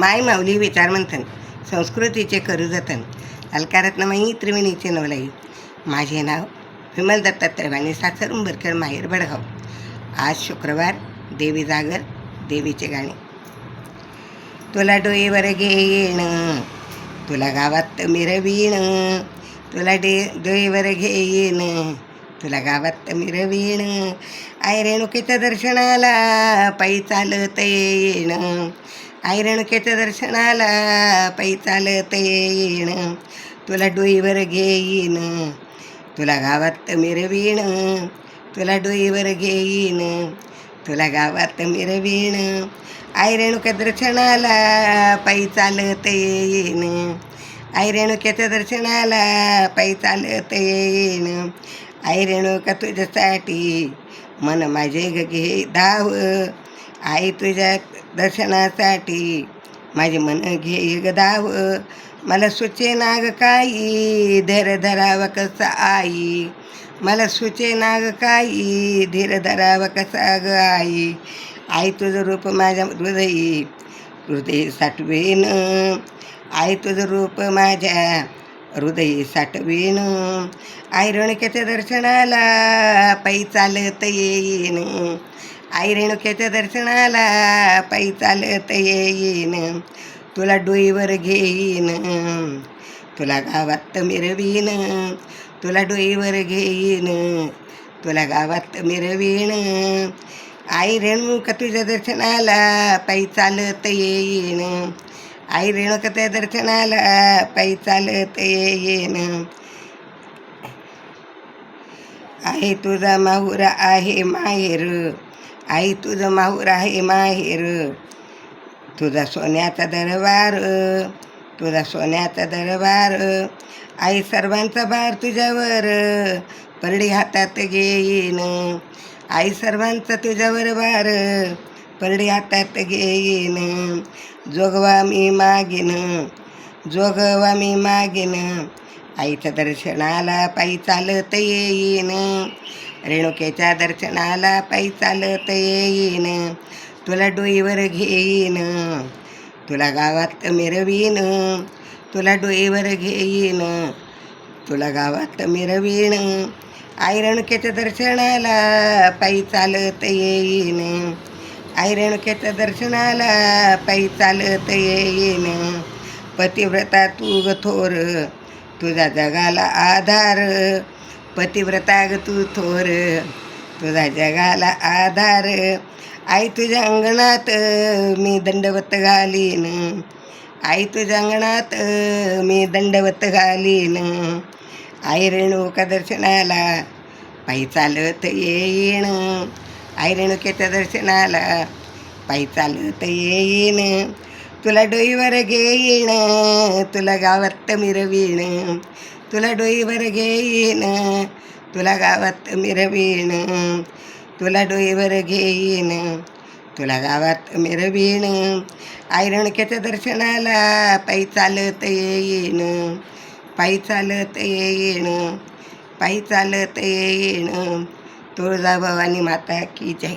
माय माऊली विचारमंथन, संस्कृतीचे करू जतन, अलकारत्नमयी त्रिवेणीचे नवलाई. माझे नाव विमल दत्तात्रय वाणी, सासर उंबरखेड, माहेर बडगाव. आज शुक्रवार, देवी जागर, देवीचे गाणे. तुला डोईवर घेईन, तुला गावात मिरवीण, तुला डोईवर घेईन, तुला गावात मिरवीण. आई रेणुकेच्या दर्शनाला पायी चालत येईन, आई रेणुकेच्या दर्शनाला पायी चालत येईन. तुला डोईवर घेईन, तुला गावात मिरवीण, तुला डोईवर घेईन, तुला गावात मिरवीण. आई रेणुका दर्शनाला पायी चालत येईन, आई रेणुकेच्या दर्शनाला पायी चालत येईन. आई रेणुका तुझ्यासाठी मन माझे घे धाव, आई तुझ्या दर्शनासाठी माझे मन घे ग धाव. मला सुचे नाग काही धीर धरावा कसा आई, मला सुचे नाग काही धीर धरावा कसा ग आई. आई तुझं रूप माझ्या हृदय साठवेन, आई तुझं रूप माझ्या हृदय साठवेन. आई रेणुकेच्या दर्शनाला पायी चालत येईन, आई रेणुकेच्या दर्शनाला पायी चालत येईन. तुला डोईवर घेईन, तुला गावात मिरवीन, तुला डोईवर घेईन, तुला गावात मिरवीण. आई रेणुका तुझ्या दर्शनाला पायी चालत येईन, आई रेणुका दर्शनाला पायी चालत येईन. आई तुझा माहूर आहे माहेर, आई तुझं माहूर आहे माहेर, तुझा सोन्याचा दरबार, तुझा सोन्याचा दरबार. आई सर्वांचा भार तुझ्यावर परडी हातात घेईन, आई सर्वांचा तुझ्यावर भार परडी हातात घेईन. जोगवा मी मागीन, जोगवा मी मागीन, आईच्या दर्शनाला पायी चालत येईन, रेणुकेच्या दर्शनाला पायी चालत येईन. तुला डोईवर घेईन, तुला गावात मिरवीन, तुला डोईवर घेईन, तुला गावात मिरवीण. आई रेणुकेच्या दर्शनाला पायी चालत येईन, आई रेणुकेच्या दर्शनाला पायी चालत येईन. पतिव्रता तू ग थोर, तुझा जगाला आधार, पतिव्रता ग तू थोर, तुझा जगाला आधार. आई तुझ्या अंगणात मी दंडवत घालीन, आई तुझ्या अंगणात मी दंडवत घालीन. आई रेणुका दर्शनाला पायी चालत येईन, आई रेणुकेच्या दर्शनाला पायी चालत येईन. तुला डोईवर घेईन, तुला गावात मिरवीण, तुला डोईवर घेईन, तुला गावात मिरवीण, तुला डोईवर घेईन, तुला गावात मिरवीण. आई रेणुकेच्या दर्शनाला पायी चालत येईन, पायी चालत येईन, पायी चालत येईन. तुळजाभवानी माता की जय.